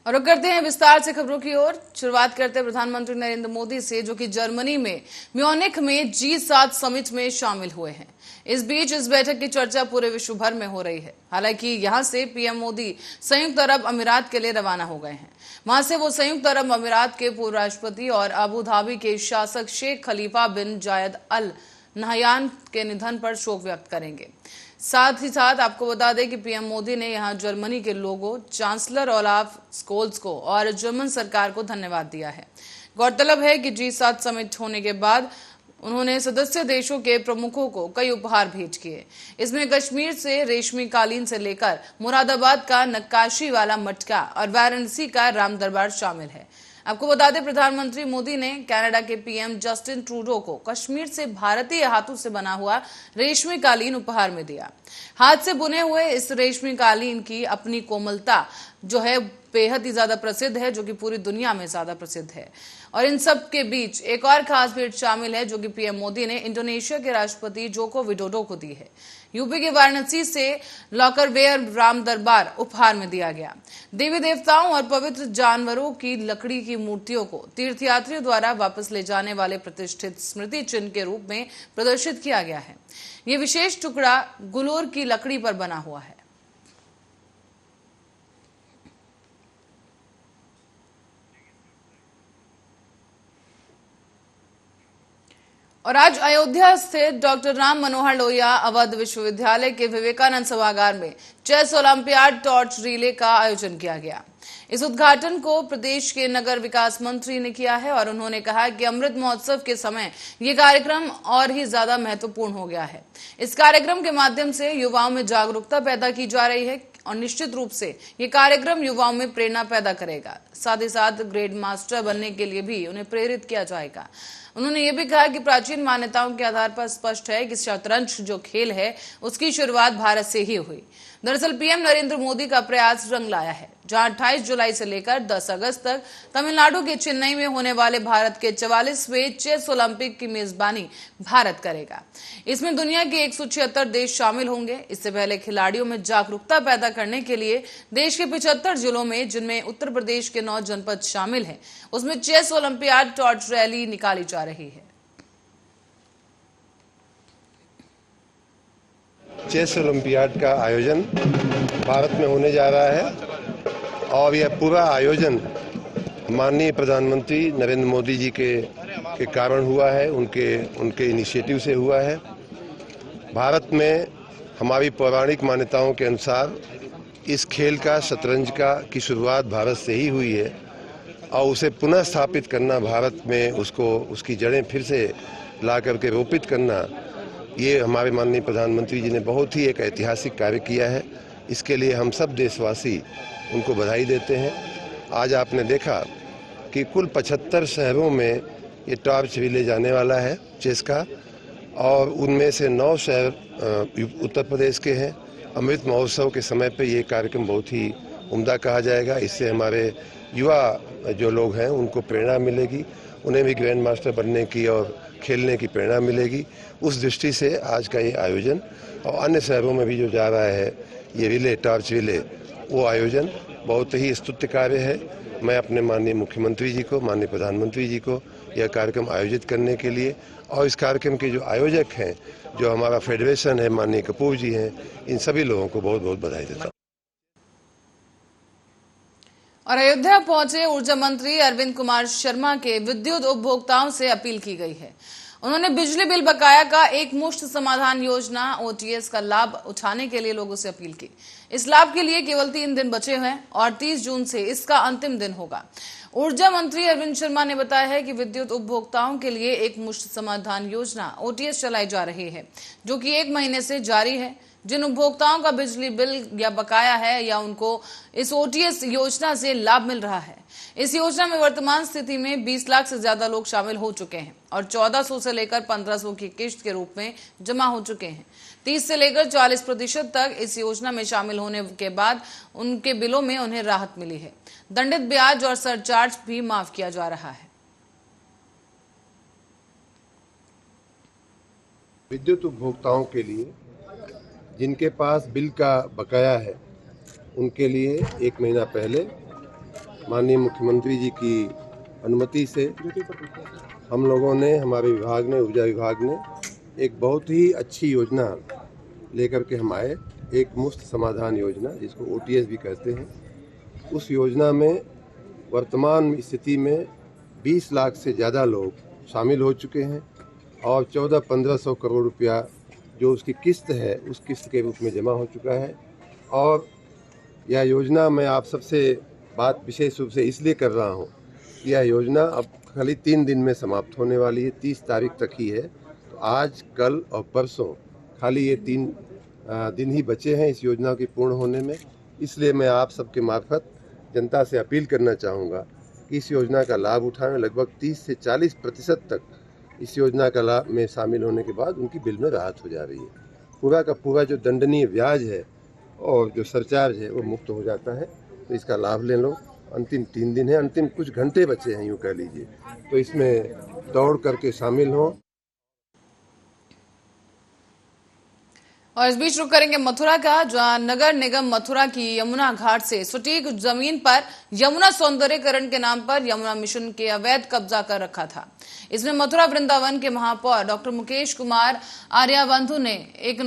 और अब करते हैं विस्तार से खबरों की ओर। शुरुआत करते हैं प्रधानमंत्री नरेंद्र मोदी से, जो कि जर्मनी में म्यूनिख में G7 समिट में शामिल हुए हैं। इस बीच इस बैठक की चर्चा पूरे विश्व भर में हो रही है। हालांकि यहां से पीएम मोदी संयुक्त अरब अमीरात के लिए रवाना हो गए हैं। वहां से वो संयुक्त अरब अमीरात के पूर्व राष्ट्रपति और अबू धाबी के शासक शेख खलीफा बिन जायद अल नहयान के निधन पर शोक व्यक्त करेंगे। साथ ही साथ आपको बता दें कि पीएम मोदी ने यहां जर्मनी के लोगों, चांसलर ओलाफ स्कोल्स को और जर्मन सरकार को धन्यवाद दिया है। गौरतलब है कि G7 समिट होने के बाद उन्होंने सदस्य देशों के प्रमुखों को कई उपहार भेंट किए। इसमें कश्मीर से रेशमी कालीन से लेकर मुरादाबाद का नक्काशी वाला मटका और वाराणसी का राम दरबार शामिल है। आपको बता दें, प्रधानमंत्री मोदी ने कनाडा के पीएम जस्टिन ट्रूडो को कश्मीर से भारतीय हाथों से बना हुआ रेशमी कालीन उपहार में दिया। हाथ से बुने हुए इस रेशमी कालीन की अपनी कोमलता जो है बेहद ही ज्यादा प्रसिद्ध है, जो कि पूरी दुनिया में ज्यादा प्रसिद्ध है। और इन सब के बीच एक और खास भेंट शामिल है, जो कि पीएम मोदी ने इंडोनेशिया के राष्ट्रपति जोको विडोडो को दी है। यूपी के वाराणसी से लॉकरवेयर राम दरबार उपहार में दिया गया। देवी देवताओं और पवित्र जानवरों की लकड़ी की मूर्तियों को तीर्थयात्रियों द्वारा वापस ले जाने वाले प्रतिष्ठित स्मृति चिन्ह के रूप में प्रदर्शित किया गया है। ये विशेष टुकड़ा गुलूर की लकड़ी पर बना हुआ है। और आज अयोध्या स्थित डॉक्टर राम मनोहर लोहिया अवध विश्वविद्यालय के विवेकानंद सभागार में चेस ओलंपियाड टॉर्च रिले का आयोजन किया गया। इस उद्घाटन को प्रदेश के नगर विकास मंत्री ने किया है और उन्होंने कहा कि अमृत महोत्सव के समय ये कार्यक्रम और ही ज्यादा महत्वपूर्ण हो गया है। इस कार्यक्रम के माध्यम से युवाओं में जागरूकता पैदा की जा रही है और निश्चित रूप से ये कार्यक्रम युवाओं में प्रेरणा पैदा करेगा। साथ ही साथ ग्रेड मास्टर बनने के लिए भी उन्हें प्रेरित किया जाएगा। उन्होंने ये भी कहा कि प्राचीन मान्यताओं के आधार पर स्पष्ट है कि शतरंज जो खेल है उसकी शुरुआत भारत से ही हुई। दरअसल पीएम नरेंद्र मोदी का प्रयास रंग लाया है, जहां 28 जुलाई से लेकर 10 अगस्त तक तमिलनाडु के चेन्नई में होने वाले भारत के 44वें चेस ओलंपिक की मेजबानी भारत करेगा। इसमें दुनिया के 176 देश शामिल होंगे। इससे पहले खिलाड़ियों में जागरूकता पैदा करने के लिए देश के 75 जिलों में, जिनमें उत्तर प्रदेश के 9 जनपद शामिल हैं, उसमें चेस ओलंपियाड टॉर्च रैली निकाली जा रही है। चेस ओलंपियाड का आयोजन भारत में होने जा रहा है और यह पूरा आयोजन माननीय प्रधानमंत्री नरेंद्र मोदी जी के कारण हुआ है, उनके इनिशिएटिव से हुआ है। भारत में हमारी पौराणिक मान्यताओं के अनुसार इस खेल का, शतरंज की शुरुआत भारत से ही हुई है और उसे पुनः स्थापित करना, भारत में उसकी जड़ें फिर से ला करके रोपित करना, ये हमारे माननीय प्रधानमंत्री जी ने बहुत ही एक ऐतिहासिक कार्य किया है। इसके लिए हम सब देशवासी उनको बधाई देते हैं। आज आपने देखा कि कुल 75 शहरों में ये टॉर्च रिले जाने वाला है चेस का, और उनमें से 9 शहर उत्तर प्रदेश के हैं। अमृत महोत्सव के समय पे ये कार्यक्रम बहुत ही उम्दा कहा जाएगा। इससे हमारे युवा जो लोग हैं उनको प्रेरणा मिलेगी, उन्हें भी ग्रैंड मास्टर बनने की और खेलने की प्रेरणा मिलेगी। उस दृष्टि से आज का ये आयोजन और अन्य शहरों में भी जो जा रहा है ये रिले, टॉर्च रिले, वो आयोजन बहुत ही स्तुत्य कार्य है। मैं अपने माननीय मुख्यमंत्री जी को, माननीय प्रधानमंत्री जी को यह कार्यक्रम आयोजित करने के लिए और इस कार्यक्रम के जो आयोजक हैं, जो हमारा फेडरेशन है, माननीय कपूर जी हैं, इन सभी लोगों को बहुत बहुत बधाई देता हूँ। और अयोध्या पहुंचे ऊर्जा मंत्री अरविंद कुमार शर्मा के विद्युत उपभोक्ताओं से अपील की गई है। उन्होंने बिजली बिल बकाया का एक मुश्त समाधान योजना OTS का लाभ उठाने के लिए लोगों से अपील की। इस लाभ के लिए केवल 3 दिन बचे हैं और 30 जून से इसका अंतिम दिन होगा। ऊर्जा मंत्री अरविंद शर्मा ने बताया है कि विद्युत उपभोक्ताओं के लिए एक मुश्त समाधान योजना OTS चलाई जा रही है, जो कि 1 महीने से जारी है। जिन उपभोक्ताओं का बिजली बिल या बकाया है या उनको इस OTS योजना से लाभ मिल रहा है। इस योजना में वर्तमान स्थिति में 20 लाख से ज्यादा लोग शामिल हो चुके हैं और 1400 से लेकर 1500 की किश्त के रूप में जमा हो चुके हैं। 30 से लेकर 40% तक इस योजना में शामिल होने के बाद उनके बिलों में उन्हें राहत मिली है। दंडित ब्याज और सरचार्ज भी माफ किया जा रहा है। विद्युत उपभोक्ताओं के लिए जिनके पास बिल का बकाया है, उनके लिए 1 महीना पहले माननीय मुख्यमंत्री जी की अनुमति से हम लोगों ने, हमारे विभाग ने, ऊर्जा विभाग ने एक बहुत ही अच्छी योजना लेकर के हम आए। एक मुफ्त समाधान योजना, जिसको OTS भी कहते हैं। उस योजना में वर्तमान स्थिति में 20 लाख से ज़्यादा लोग शामिल हो चुके हैं और 1400-1500 करोड़ रुपया जो उसकी किस्त है, उस किस्त के रूप में जमा हो चुका है। और यह योजना मैं आप सबसे बात विशेष रूप से इसलिए कर रहा हूँ कि यह योजना अब खाली 3 दिन में समाप्त होने वाली है, 30 तारीख तक ही है। तो आज, कल और परसों खाली ये 3 दिन ही बचे हैं इस योजना के पूर्ण होने में। इसलिए मैं आप सबके मार्फत जनता से अपील करना चाहूँगा कि इस योजना का लाभ उठाएं। लगभग 30 से 40% तक इस योजना का लाभ में शामिल होने के बाद उनकी बिल में राहत हो जा रही है। पूरा का पूरा जो दंडनीय ब्याज है और जो सरचार्ज है वो मुक्त हो जाता है। तो इसका लाभ ले लो। अंतिम 3 दिन है, अंतिम कुछ घंटे बचे हैं यूँ कह लीजिए, तो इसमें दौड़ करके शामिल हों। और इस बीच रुक करेंगे मथुरा का, जहां नगर निगम मथुरा की यमुना घाट से सटीक जमीन पर यमुना सौंदर्यीकरण के नाम पर यमुना मिशन के अवैध कब्जा कर रखा था। इसमें मथुरा वृंदावन के महापौर डॉक्टर मुकेश कुमार आर्यावंधु ने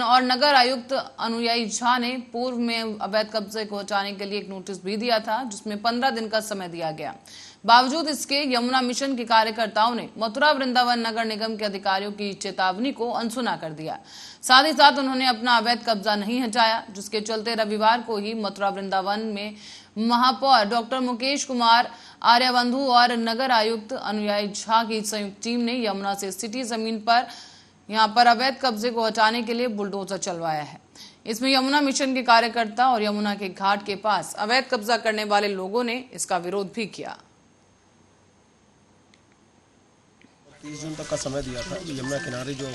और नगर आयुक्त अनुयायी झा ने पूर्व में अवैध कब्जे को हटाने के लिए एक नोटिस भी दिया था, जिसमें 15 दिन का समय दिया गया। बावजूद इसके यमुना मिशन के कार्यकर्ताओं ने मथुरा वृंदावन नगर निगम के अधिकारियों की चेतावनी को अनसुना कर दिया। साथ ही साथ उन्होंने अपना अवैध कब्जा नहीं हटाया, जिसके चलते रविवार को ही मथुरा वृंदावन में महापौर डॉक्टर मुकेश कुमार आर्यावंधु और नगर आयुक्त अनुयायी झा की संयुक्त टीम ने यमुना से सिटी जमीन पर यहां पर अवैध कब्जे को हटाने के लिए बुलडोजर चलवाया है। इसमें यमुना मिशन के कार्यकर्ता और यमुना के घाट के पास अवैध कब्जा करने वाले लोगों ने इसका विरोध भी किया। 30 जून तक का समय दिया था कि यमुना किनारे जो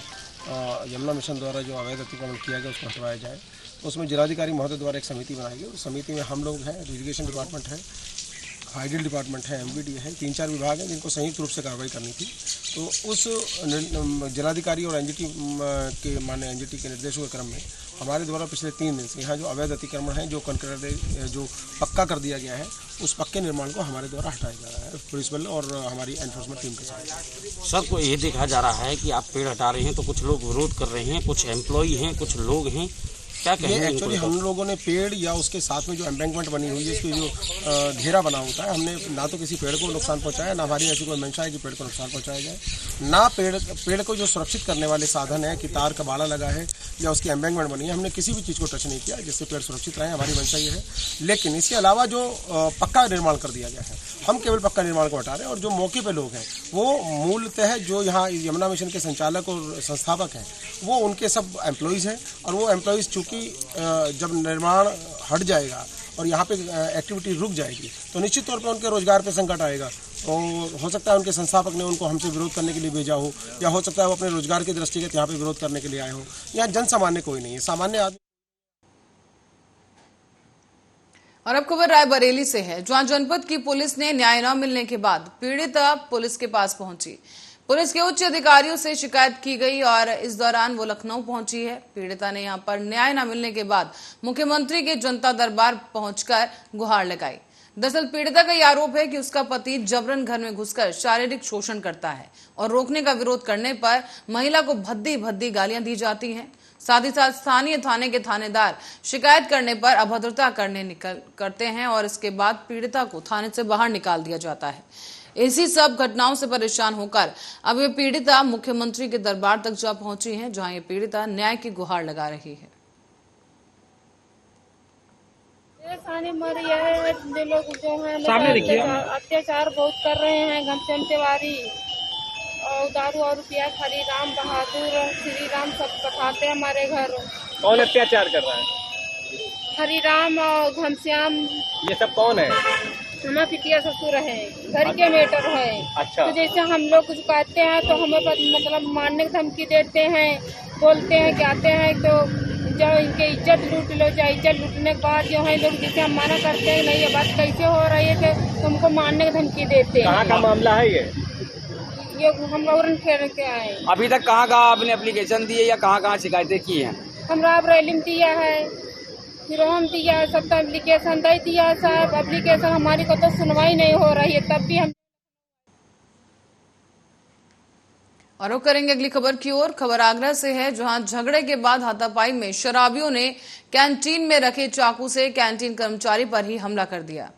यमुना मिशन द्वारा जो अवैध अतिक्रमण किया गया उसको हटवाया जाए। उसमें जिलाधिकारी महोदय द्वारा एक समिति बनाई गई। उस समिति में हम लोग हैं, इरिगेशन डिपार्टमेंट है, हाइडल डिपार्टमेंट है, MVD है, 3-4 विभाग हैं जिनको संयुक्त रूप से कार्रवाई करनी थी। तो उस जिलाधिकारी और NGT के माननीय NGT के निर्देशों के क्रम में हमारे द्वारा पिछले 3 दिन से यहाँ जो अवैध अतिक्रमण है, जो कंक्रीट जो पक्का कर दिया गया है, उस पक्के निर्माण को हमारे द्वारा हटाया जा रहा है पुलिस बल और हमारी एनफोर्समेंट टीम के साथ। सर, को ये देखा जा रहा है कि आप पेड़ हटा रहे हैं तो कुछ लोग विरोध कर रहे हैं, कुछ एम्प्लॉई हैं, कुछ लोग हैं, क्या कहेंगे? एक्चुअली हम लोगों ने पेड़ या उसके साथ में जो एम्बैंकमेंट बनी हुई है, इसकी जो घेरा बना होता है, हमने ना तो किसी पेड़ को नुकसान पहुंचाया, ना हमारी ऐसी कोई मंशा है कि पेड़ को नुकसान पहुंचाया जाए, ना पेड़ को जो सुरक्षित करने वाले साधन है कि तार का बाड़ा लगा है या उसकी एम्बैंकमेंट बनी है, हमने किसी भी चीज़ को टच नहीं किया जिससे पेड़ सुरक्षित रहे। हमारी मंशा ये है। लेकिन इसके अलावा जो पक्का निर्माण कर दिया गया है, हम केवल पक्का निर्माण को हटा रहे हैं। और जो मौके पर लोग हैं वो मूलतः जो यहाँ यमुना मिशन के संचालक और संस्थापक हैं, वो उनके सब एम्प्लॉयज़ हैं। और वो एम्प्लॉयज़ चूँकि जब निर्माण हट जाएगा और यहाँ पे एक्टिविटी रुक जाएगी तो निश्चित तौर पे उनके रोजगार पे संकट आएगा। तो हो सकता है उनके संस्थापक ने उनको हमसे विरोध करने के लिए भेजा हो, या हो सकता है वो अपने रोजगार के दृष्टिगत यहाँ पे विरोध करने के लिए आए हो। यहाँ जन सामान्य कोई नहीं है, सामान्य आदमी। और अब खबर रायबरेली से है, जहां जनपद की पुलिस ने न्याय न मिलने के बाद पीड़िता पुलिस के पास पहुंची। पुलिस के उच्च अधिकारियों से शिकायत की गई और इस दौरान वो लखनऊ पहुंची है। पीड़िता ने यहां पर न्याय न मिलने के बाद मुख्यमंत्री के जनता दरबार पहुंचकर गुहार लगाई। दरअसल पीड़िता का यह आरोप है कि उसका पति जबरन घर में घुसकर शारीरिक शोषण करता है और रोकने का विरोध करने पर महिला को भद्दी भद्दी गालियां दी जाती हैं। साथ ही साथ स्थानीय थाने के थानेदार शिकायत करने पर अभद्रता करते हैं और इसके बाद पीड़िता को थाने से बाहर निकाल दिया जाता है। इसी सब घटनाओं से परेशान होकर अब ये पीड़िता मुख्यमंत्री के दरबार तक जा पहुंची है, जहां ये पीड़िता न्याय की गुहार लगा रही है। जो लोग जो है अत्याचार बहुत कर रहे हैं, घनश्याम तिवारी और दारू और रुपया, हरिराम बहादुर, श्री राम सब पठाते हैं हमारे घर। कौन अत्याचार कर रहा है? हरिराम और घनश्याम। ये सब कौन है? हमारे पितिया ससुर है, घर के मेटर है। अच्छा। तो जैसे हम लोग कुछ कहते हैं तो हमें मतलब मारने की धमकी देते हैं, बोलते हैं कि आते हैं तो जो इनके इज्जत लूट लो। जाए इज्जत लूटने के बाद जो है लोग जैसे हम मना करते हैं नहीं ये बात कैसे हो रही है, तो हमको मारने की धमकी देते हैं। कहाँ का मामला है ये हम गौरन खेल के आए। अभी तक कहाँ आपने एप्लीकेशन दी है या कहाँ शिकायतें की हैं? हमरा अब रैलिंग दिया है, फिर हम दिया, सब एप्लीकेशन दे दिया साहब, एप्लीकेशन हमारी को तो सुनवाई नहीं हो रही है, तब भी हम। और रुक करेंगे अगली खबर की ओर। खबर आगरा से है, जहां झगड़े के बाद हाथापाई में शराबियों ने कैंटीन में रखे चाकू से कैंटीन कर्मचारी पर ही हमला कर दिया।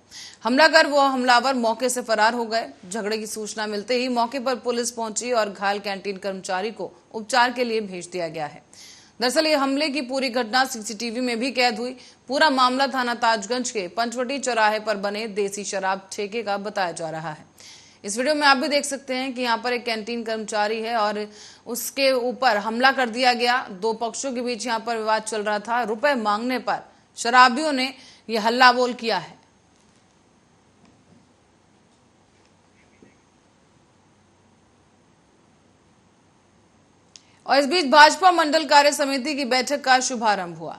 हमला कर वो हमलावर मौके से फरार हो गए। झगड़े की सूचना मिलते ही मौके पर पुलिस पहुंची और घायल कैंटीन कर्मचारी को उपचार के लिए भेज दिया गया है। दरअसल ये हमले की पूरी घटना सीसीटीवी में भी कैद हुई। पूरा मामला थाना ताजगंज के पंचवटी चौराहे पर बने देसी शराब ठेके का बताया जा रहा है। इस वीडियो में आप भी देख सकते हैं कि यहाँ पर एक कैंटीन कर्मचारी है और उसके ऊपर हमला कर दिया गया। दो पक्षों के बीच यहाँ पर विवाद चल रहा था। रुपए मांगने पर शराबियों ने यह हल्ला बोल किया है। और इस बीच भाजपा मंडल कार्य समिति की बैठक का शुभारंभ हुआ।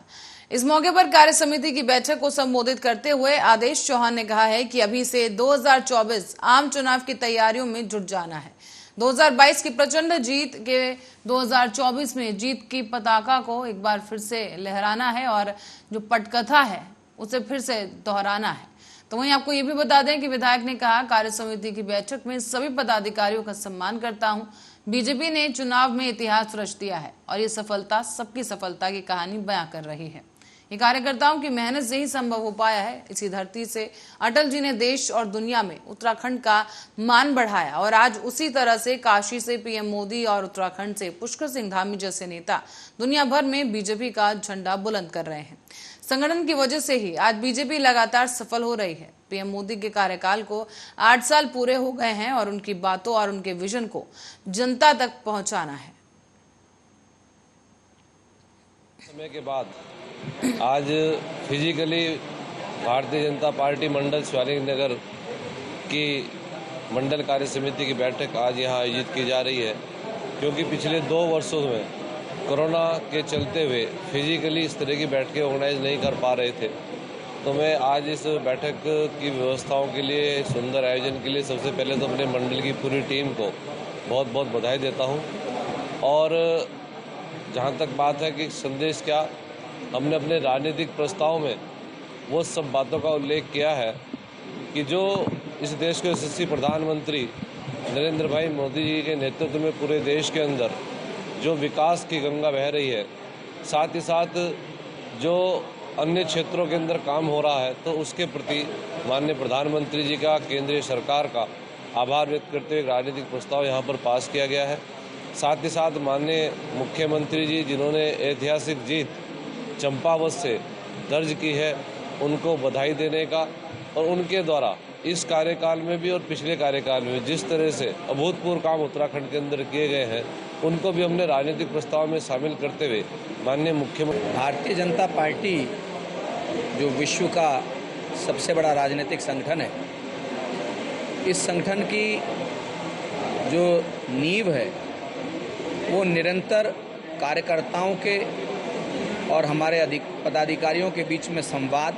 इस मौके पर कार्य समिति की बैठक को संबोधित करते हुए आदेश चौहान ने कहा है कि अभी से 2024 आम चुनाव की तैयारियों में जुट जाना है। 2022 की प्रचंड जीत के 2024 में जीत की पताका को एक बार फिर से लहराना है और जो पटकथा है उसे फिर से दोहराना है। तो वहीं आपको ये भी बता दें कि विधायक ने कहा, कार्य समिति की बैठक में सभी पदाधिकारियों का सम्मान करता हूं। बीजेपी ने चुनाव में इतिहास रच दिया है और ये सफलता सबकी सफलता की कहानी बयां कर रही है। ये कार्यकर्ताओं की मेहनत से ही संभव हो पाया है। इसी धरती से अटल जी ने देश और दुनिया में उत्तराखंड का मान बढ़ाया और आज उसी तरह से काशी से पीएम मोदी और उत्तराखंड से पुष्कर सिंह धामी जैसे नेता दुनिया भर में बीजेपी का झंडा बुलंद कर रहे हैं। संगठन की वजह से ही आज बीजेपी लगातार सफल हो रही है। पीएम मोदी के कार्यकाल को 8 साल पूरे हो गए हैं और उनकी बातों और उनके विजन को जनता तक पहुंचाना है। समय के बाद आज फिजिकली भारतीय जनता पार्टी मंडल शिवालिक नगर की मंडल कार्य समिति की बैठक आज यहाँ आयोजित की जा रही है, क्योंकि पिछले 2 वर्षों में कोरोना के चलते हुए फिजिकली इस तरह की बैठकें ऑर्गेनाइज नहीं कर पा रहे थे। तो मैं आज इस बैठक की व्यवस्थाओं के लिए, सुंदर आयोजन के लिए सबसे पहले तो अपने मंडल की पूरी टीम को बहुत बहुत बधाई देता हूँ। और जहाँ तक बात है कि संदेश क्या, हमने अपने राजनीतिक प्रस्ताव में वो सब बातों का उल्लेख किया है कि जो इस देश के यशस्वी प्रधानमंत्री नरेंद्र भाई मोदी जी के नेतृत्व में पूरे देश के अंदर जो विकास की गंगा बह रही है, साथ ही साथ जो अन्य क्षेत्रों के अंदर काम हो रहा है, तो उसके प्रति माननीय प्रधानमंत्री जी का, केंद्रीय सरकार का आभार व्यक्त करते हुए राजनीतिक प्रस्ताव यहाँ पर पास किया गया है। साथ ही साथ माननीय मुख्यमंत्री जी जिन्होंने ऐतिहासिक जीत चंपावत से दर्ज की है, उनको बधाई देने का और उनके द्वारा इस कार्यकाल में भी और पिछले कार्यकाल में जिस तरह से अभूतपूर्व काम उत्तराखंड के अंदर किए गए हैं, उनको भी हमने राजनीतिक प्रस्ताव में शामिल करते हुए माननीय मुख्यमंत्री। भारतीय जनता पार्टी जो विश्व का सबसे बड़ा राजनीतिक संगठन है, इस संगठन की जो नींव है वो निरंतर कार्यकर्ताओं के और हमारे पदाधिकारियों के बीच में संवाद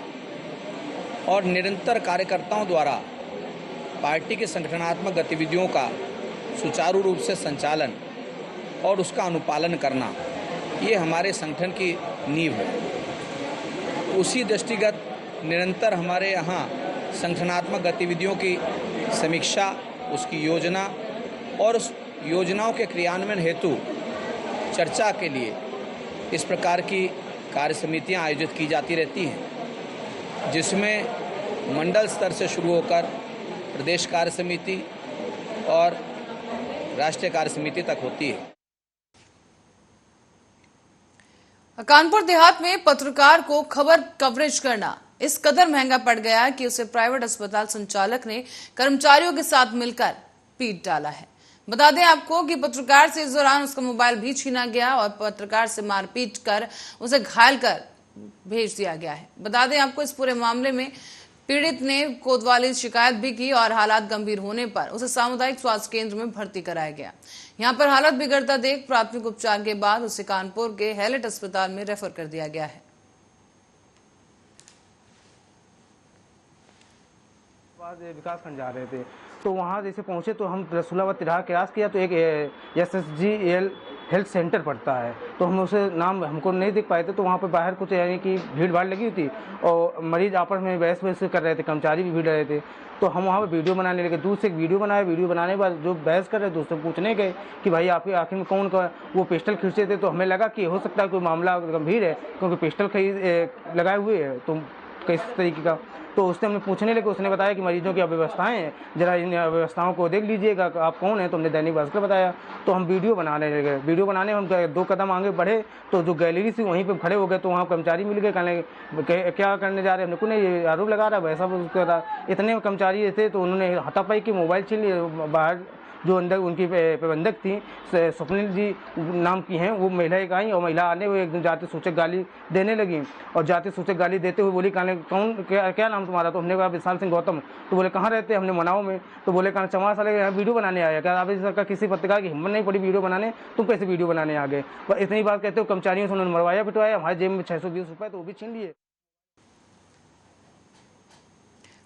और निरंतर कार्यकर्ताओं द्वारा पार्टी के संगठनात्मक गतिविधियों का सुचारू रूप से संचालन और उसका अनुपालन करना, ये हमारे संगठन की नींव है। उसी दृष्टिगत निरंतर हमारे यहाँ संगठनात्मक गतिविधियों की समीक्षा, उसकी योजना और उस योजनाओं के क्रियान्वयन हेतु चर्चा के लिए इस प्रकार की कार्य समितियाँ आयोजित की जाती रहती हैं, जिसमें मंडल स्तर से शुरू होकर प्रदेश कार्य समिति और राष्ट्रीय कार्य समिति तक होती है। कानपुर देहात में पत्रकार को खबर कवरेज करना इस कदर महंगा पड़ गया कि उसे प्राइवेट अस्पताल संचालक ने कर्मचारियों के साथ मिलकर पीट डाला है। बता दें आपको कि पत्रकार से इस दौरान उसका मोबाइल भी छीना गया और पत्रकार से मारपीट कर उसे घायल कर भेज दिया गया है। बता दें आपको इस पूरे मामले में पीड़ित ने कोतवाली शिकायत भी की और हालात गंभीर होने पर उसे सामुदायिक स्वास्थ्य केंद्र में भर्ती कराया गया। यहां पर हालत बिगड़ता देख प्राथमिक उपचार के बाद उसे कानपुर के हैलेट अस्पताल में रेफर कर दिया गया है। विकास खंड जा रहे थे तो वहाँ जैसे पहुँचे तो हम रसूलाबाद तिराहा क्रॉस किया तो एक SSGL हेल्थ सेंटर पड़ता है। तो हम उसे नाम हमको नहीं देख पाए थे, तो वहाँ पर बाहर कुछ यानी कि भीड़ भाड़ लगी हुई थी और मरीज आपस में बहस कर रहे थे, कर्मचारी भी भीड़ रहे थे। तो हम वहाँ पर वीडियो बनाने लगे, दूर से एक वीडियो बनाया। वीडियो बनाने के बाद जो बहस कर रहे थे उससे पूछने गए कि भाई आपके आखिर में कौन का वो पिस्टल खींचे थे। तो हमें लगा कि हो सकता है कोई मामला गंभीर है, क्योंकि पिस्टल लगाए हुए है तो किस तरीके का। तो उससे हमने पूछने लगे, उसने बताया कि मरीजों की अव्यवस्थाएं हैं, जरा इन अव्यवस्थाओं को देख लीजिएगा, आप कौन है। तो हमने दैनिक भास्कर बताया। तो हम वीडियो बनाने लगे। वीडियो बनाने हम 2 कदम आगे बढ़े तो जो गैलरी थी वहीं पे खड़े हो गए। तो वहाँ कर्मचारी मिल गए, कहने क्या करने जा रहे हैं, हमने को नहीं ये आरोप लगा रहा है वैसा उसका था। इतने कर्मचारी थे तो उन्होंने हाथापाई की, मोबाइल छीन लिए। बाहर जो अंदर उनकी प्रबंधक थी स्वप्निल जी नाम की हैं, वो महिला एक आई और महिला आने हुए एकदम जाति सूचक गाली देने लगी। और जाति सूचक गाली देते हुए बोली, कहने कौन क्या नाम तुम्हारा। तो हमने कहा विशाल सिंह गौतम। तो बोले कहाँ रहते हैं, हमने मनाओ में। तो बोले कहना चमार साले यहाँ वीडियो बनाने आया क्या। आप सरकार किसी पत्रकार की हिम्मत नहीं पड़ी वीडियो बनाने, तुम कैसे वीडियो बनाने आ गए। पर इतनी बात कहते हो कर्मचारियों से उन्होंने मरवाया पिटवाया। हमारे जेब में 620 रुपये तो वो भी छीन लिए।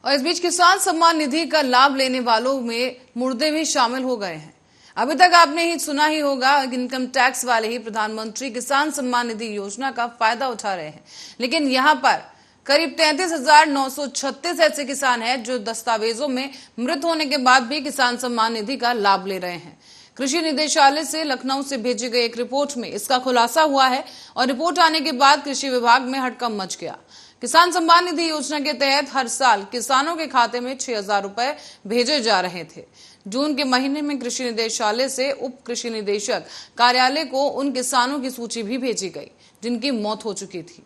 और इस बीच किसान सम्मान निधि का लाभ लेने वालों में मुर्दे भी शामिल हो गए हैं। अभी तक आपने सुना ही होगा, इनकम टैक्स वाले ही प्रधानमंत्री किसान सम्मान निधि योजना का फायदा उठा रहे हैं। लेकिन यहां पर करीब 33,936 ऐसे किसान हैं जो दस्तावेजों में मृत होने के बाद भी किसान सम्मान निधि का लाभ ले रहे हैं। कृषि निदेशालय से लखनऊ से भेजी गई एक रिपोर्ट में इसका खुलासा हुआ है और रिपोर्ट आने के बाद कृषि विभाग में हड़कंप मच गया। किसान सम्मान निधि योजना के तहत हर साल किसानों के खाते में 6,000 रुपए भेजे जा रहे थे। जून के महीने में कृषि निदेशालय से उप कृषि निदेशक कार्यालय को उन किसानों की सूची भी भेजी गई जिनकी मौत हो चुकी थी।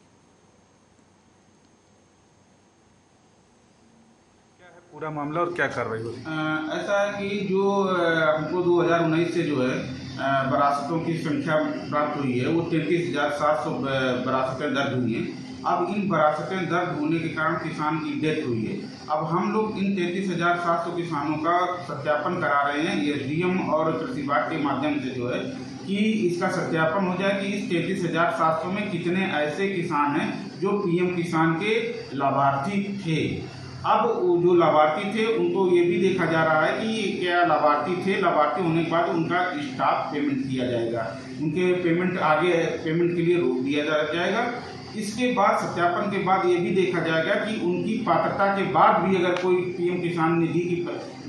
क्या है पूरा मामला और क्या कार्रवाई हुई? ऐसा है कि जो हमको 2019 से जो है विरासतों की संख्या प्राप्त हुई है, वो 33,700 विरासतें दर्ज हुई हैं। अब इन विरासतें दर्ज होने के कारण किसान की डेथ हुई है। अब हम लोग इन 33,700 किसानों का सत्यापन करा रहे हैं एसडीएम और कृषि विभाग के माध्यम से जो है, कि इसका सत्यापन हो जाए कि इस 33,700 में कितने ऐसे किसान हैं जो पीएम किसान के लाभार्थी थे। अब जो लाभार्थी थे उनको ये भी देखा जा रहा है कि क्या लाभार्थी थे, लाभार्थी होने के बाद उनका स्टाफ पेमेंट किया जाएगा, उनके पेमेंट आगे पेमेंट के लिए रोक दिया जाएगा। इसके बाद सत्यापन के बाद ये भी देखा जाएगा कि उनकी पात्रता के बाद भी अगर कोई पीएम किसान निधि की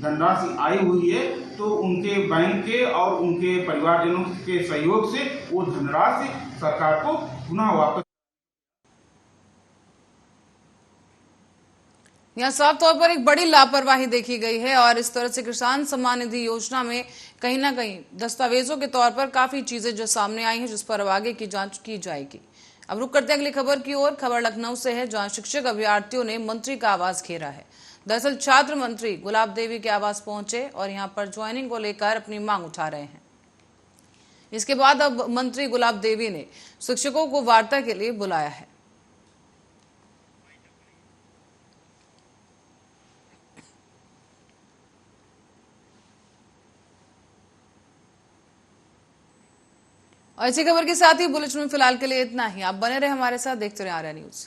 धनराशि आई हुई है तो उनके बैंक के और उनके परिवारजनों के सहयोग से वो धनराशि सरकार को पुनः वापस। यहाँ साफ तौर पर एक बड़ी लापरवाही देखी गई है और इस तरह से किसान सम्मान निधि योजना में कहीं ना कहीं दस्तावेजों के तौर पर काफी चीजें जो सामने आई हैं जिस पर अब आगे की जांच की जाएगी। अब रुक करते हैं अगली खबर की ओर। खबर लखनऊ से है, जहां शिक्षक अभ्यर्थियों ने मंत्री का आवास घेरा है। दरअसल छात्र मंत्री गुलाब देवी के आवास पहुंचे और यहां पर ज्वाइनिंग को लेकर अपनी मांग उठा रहे हैं। इसके बाद अब मंत्री गुलाब देवी ने शिक्षकों को वार्ता के लिए बुलाया है। और इसी खबर के साथ ही बुलेटिन में फिलहाल के लिए इतना ही। आप बने रहे हमारे साथ, देखते रहे आर्या न्यूज।